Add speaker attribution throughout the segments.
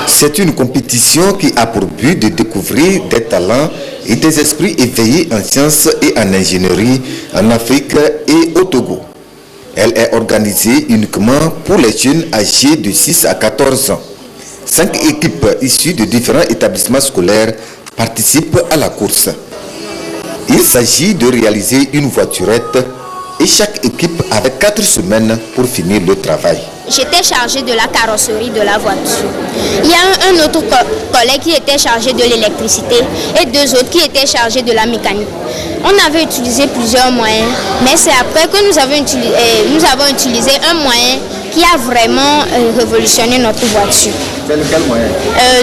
Speaker 1: C'est une compétition qui a pour but de découvrir des talents et des esprits éveillés en sciences et en ingénierie en Afrique et au Togo. Elle est organisée uniquement pour les jeunes âgés de 6 à 14 ans. 5 équipes issues de différents établissements scolaires participent à la course. Il s'agit de réaliser une voiturette et chaque équipe avait 4 semaines pour finir le travail.
Speaker 2: J'étais chargée de la carrosserie de la voiture. Il y a un autre collègue qui était chargé de l'électricité et 2 autres qui étaient chargés de la mécanique. On avait utilisé plusieurs moyens, mais c'est après que nous avons utilisé un moyen qui a vraiment révolutionné notre voiture.
Speaker 1: Quel moyen?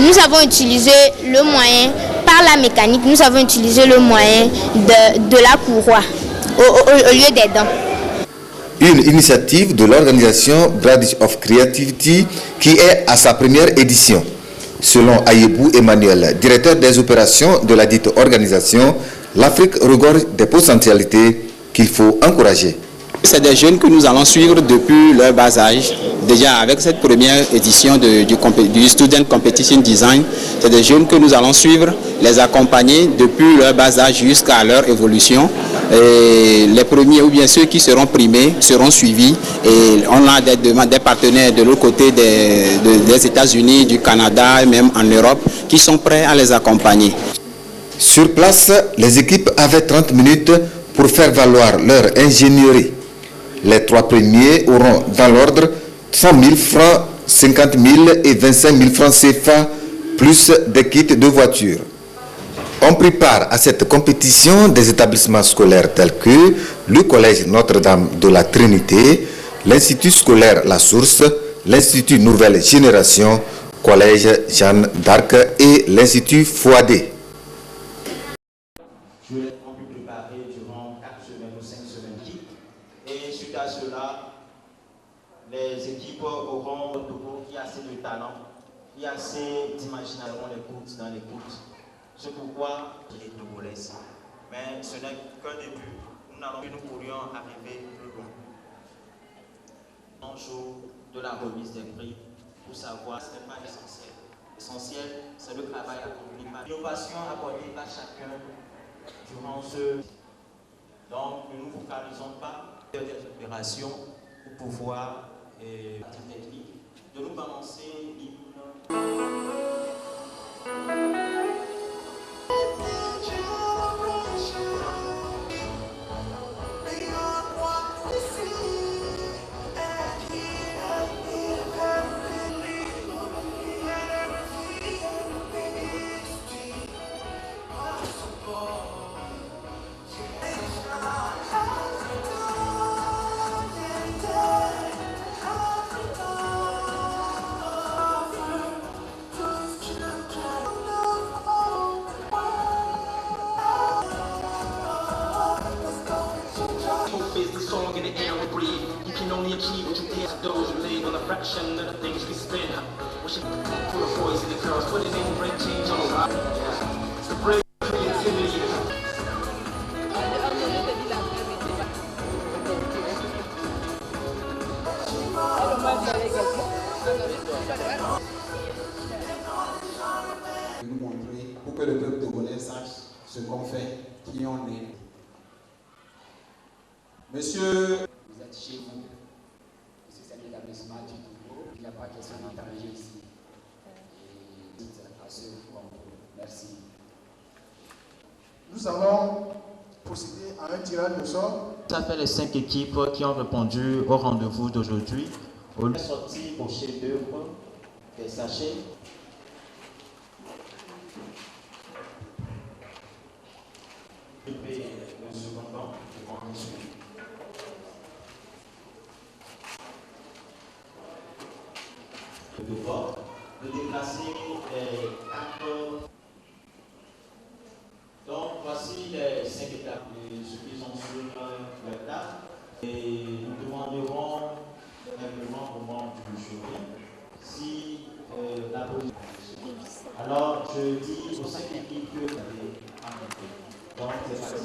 Speaker 2: Nous avons utilisé le moyen par la mécanique, nous avons utilisé le moyen de la courroie au lieu des dents.
Speaker 1: Une initiative de l'organisation Bridge of Creativity qui est à sa première édition. Selon Ayebou Emmanuel, directeur des opérations de la dite organisation, l'Afrique regorge des potentialités qu'il faut encourager.
Speaker 3: C'est des jeunes que nous allons suivre depuis leur bas âge. Déjà avec cette première édition du Student Competition Design, c'est des jeunes que nous allons suivre, les accompagner depuis leur bas âge jusqu'à leur évolution. Et les premiers ou bien ceux qui seront primés seront suivis et on a des partenaires de l'autre côté des États-Unis, du Canada et même en Europe qui sont prêts à les accompagner.
Speaker 1: Sur place, les équipes avaient 30 minutes pour faire valoir leur ingénierie. Les 3 premiers auront dans l'ordre 100 000 francs, 50 000 et 25 000 francs CFA plus des kits de voiture. On prépare à cette compétition des établissements scolaires tels que le Collège Notre-Dame de la Trinité, l'Institut scolaire La Source, l'Institut Nouvelle Génération, Collège Jeanne d'Arc et l'Institut Fouadé.
Speaker 4: Je l'ai pu préparer durant 4 semaines ou 5 semaines. Et suite à cela, les équipes auront un Togo qui a assez de talent, qui a assez d'imagination dans l'écoute. C'est pourquoi il est togolais. Mais ce n'est qu'un début. Nous pourrions arriver plus loin. Un jour de la remise des prix, pour savoir ce n'est pas essentiel. L'essentiel, c'est le travail accompli par l'innovation apportée par chacun durant ce. Donc, nous ne vous focalisons pas sur des opérations pour pouvoir, à titre technique, de nous balancer l'hymne.
Speaker 5: De nous montrer pour que le peuple togolais sache ce qu'on fait, qui on est. Monsieur,
Speaker 6: vous êtes chez vous, c'est un établissement du Togo, il n'y a pas question d'étranger ici. Et à ce concours. Merci.
Speaker 7: Nous allons procéder à un tirage de sort.
Speaker 4: Ça fait les 5 équipes qui ont répondu au rendez-vous d'aujourd'hui. On a sorti au chef-d'œuvre des sachets. Le second banc, de devoir de déplacer les 4. Donc voici les 5 étapes de ceux qui sont sur le table. Et nous demanderons simplement au moment du jury si la position. Alors je dis aux 5 équipes que vous avez invité. Donc c'est parti.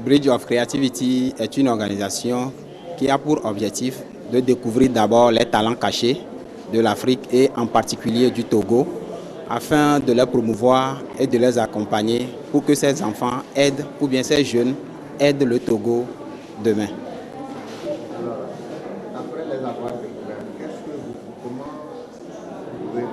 Speaker 3: Bridge of Creativity est une organisation qui a pour objectif de découvrir d'abord les talents cachés de l'Afrique et en particulier du Togo, afin de les promouvoir et de les accompagner pour que ces enfants aident, ou bien ces jeunes aident le Togo demain.
Speaker 8: Alors, après les avoir découverts, comment vous pouvez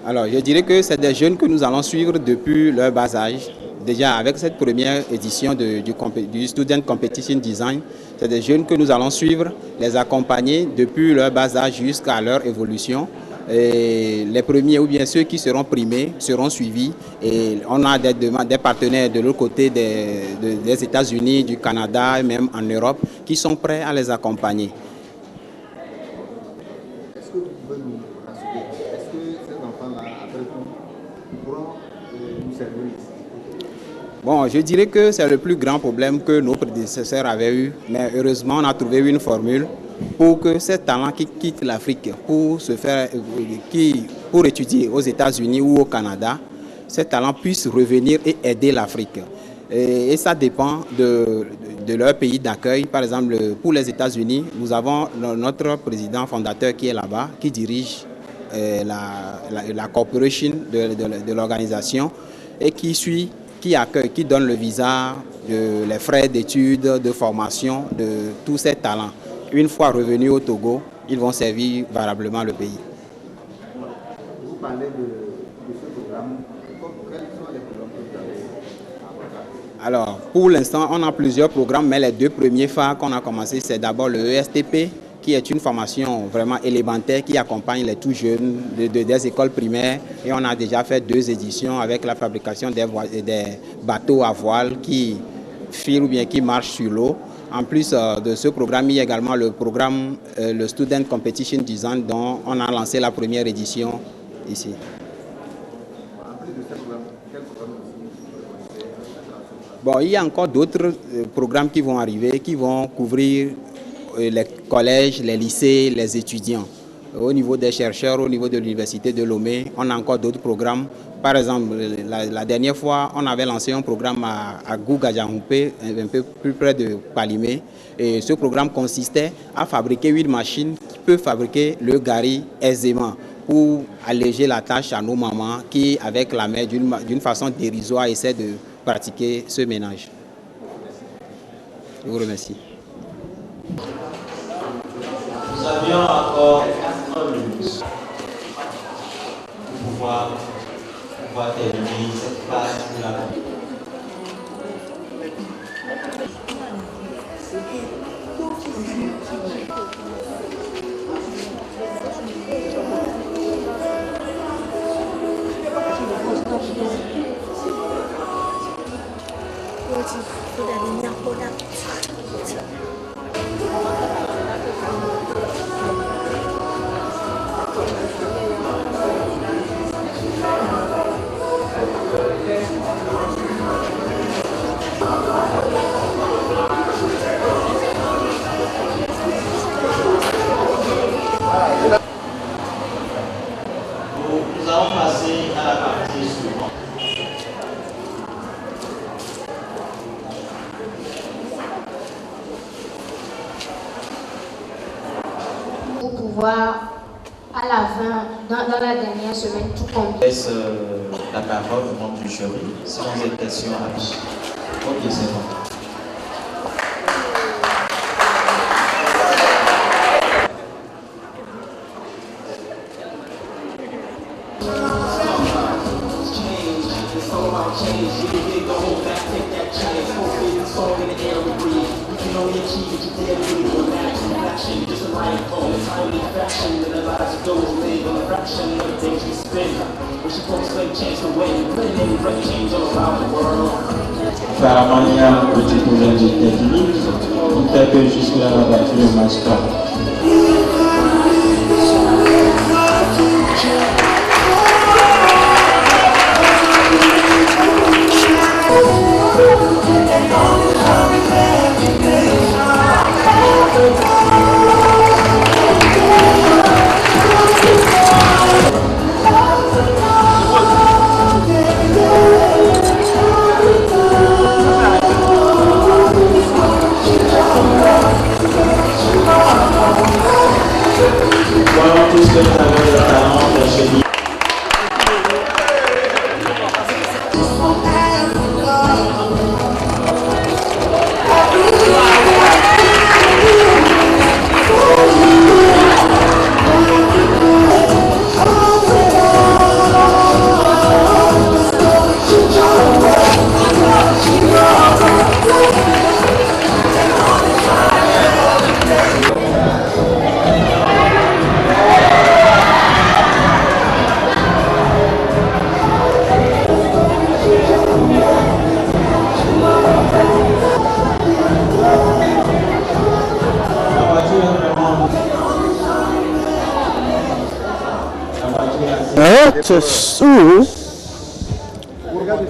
Speaker 3: Alors, je dirais que c'est des jeunes que nous allons suivre depuis leur bas âge. Déjà, avec cette première édition du Student Competition Design, c'est des jeunes que nous allons suivre, les accompagner depuis leur bas âge jusqu'à leur évolution. Et les premiers ou bien ceux qui seront primés seront suivis. Et on a des partenaires de l'autre côté des États-Unis, du Canada et même en Europe qui sont prêts à les accompagner.
Speaker 8: Est-ce que vous pouvez nous rassurer? Est-ce que ces enfants-là, après tout, pourront nous servir ici?
Speaker 3: Bon, je dirais que c'est le plus grand problème que nos prédécesseurs avaient eu, mais heureusement on a trouvé une formule pour que ces talents qui quittent l'Afrique pour étudier aux États-Unis ou au Canada, ces talents puissent revenir et aider l'Afrique. Et ça dépend de leur pays d'accueil. Par exemple, pour les États-Unis, nous avons notre président fondateur qui est là-bas, qui dirige la corporation de l'organisation et qui accueille, qui donne le visa, les frais d'études, de formation de tous ces talents. Une fois revenus au Togo, ils vont servir valablement le pays.
Speaker 8: Vous parlez de ce programme. Quels sont les programmes que vous avez?
Speaker 3: Alors, pour l'instant, on a plusieurs programmes, mais les deux premiers phares qu'on a commencé, c'est d'abord le ESTP, qui est une formation vraiment élémentaire qui accompagne les tout jeunes des écoles primaires. Et on a déjà fait 2 éditions avec la fabrication des bateaux à voile qui filent ou bien qui marchent sur l'eau. En plus de ce programme, il y a également le programme, le Student Competition Design, dont on a lancé la première édition ici.
Speaker 8: En plus de ce programme, quel programme aussi?
Speaker 3: Bon, il y a encore d'autres programmes qui vont arriver, qui vont couvrir les collèges, les lycées, les étudiants. Au niveau des chercheurs, au niveau de l'université de Lomé, on a encore d'autres programmes. Par exemple, la dernière fois, on avait lancé un programme à Gougadjahoupé, un peu plus près de Palimé. Et ce programme consistait à fabriquer 8 machines qui peuvent fabriquer le gari aisément pour alléger la tâche à nos mamans qui, avec la main, d'une façon dérisoire, essaient de pratiquer ce ménage. Je vous remercie.
Speaker 4: Nous avions encore 1 minute pour pouvoir terminer cette phase de la vie. Nous allons passer à la partie suivante.
Speaker 2: Pour pouvoir, à la fin, dans la dernière semaine, tout compte.
Speaker 4: Je laisse la parole au membre du jury. Si vous avez des questions à vous. Ok, c'est bon.
Speaker 9: Faire la manière de cette nouvelle technique, peut-être que jusque-là, la batterie ne marche pas.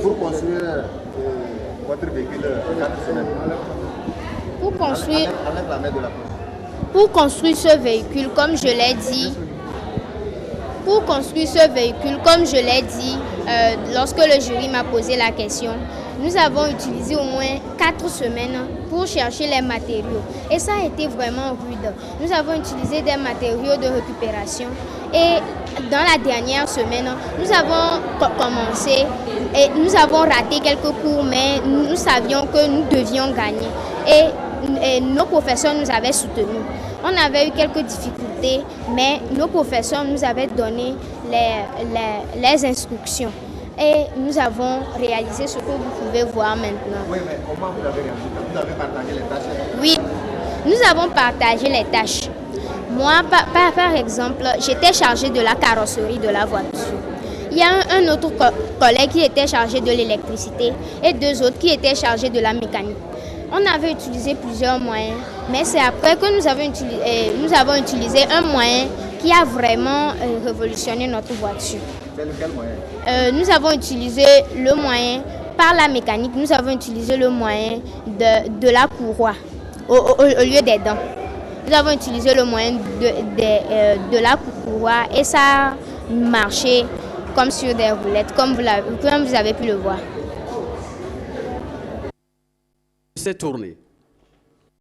Speaker 8: Pour construire votre véhicule 4 semaines. Avec la main de la poche.
Speaker 2: Pour construire ce véhicule, comme je l'ai dit, lorsque le jury m'a posé la question, nous avons utilisé au moins 4 semaines pour chercher les matériaux. Et ça a été vraiment rude. Nous avons utilisé des matériaux de récupération. Et dans la dernière semaine, nous avons commencé et nous avons raté quelques cours, mais nous savions que nous devions gagner. Et nos professeurs nous avaient soutenus. On avait eu quelques difficultés, mais nos professeurs nous avaient donné les instructions. Et nous avons réalisé ce que vous pouvez voir maintenant.
Speaker 8: Oui, mais comment vous avez réalisé? Vous avez partagé les tâches?
Speaker 2: Oui, nous avons partagé les tâches. Moi, par exemple, j'étais chargée de la carrosserie de la voiture. Il y a un autre collègue qui était chargé de l'électricité et 2 autres qui étaient chargés de la mécanique. On avait utilisé plusieurs moyens, mais c'est après que nous avons utilisé un moyen qui a vraiment révolutionné notre voiture.
Speaker 8: Quel moyen?
Speaker 2: Nous avons utilisé le moyen, par la mécanique, nous avons utilisé le moyen de la courroie au lieu des dents. Nous avons utilisé le moyen de la courroie et ça a marché comme sur des roulettes, comme vous avez pu le voir.
Speaker 10: Cette tournée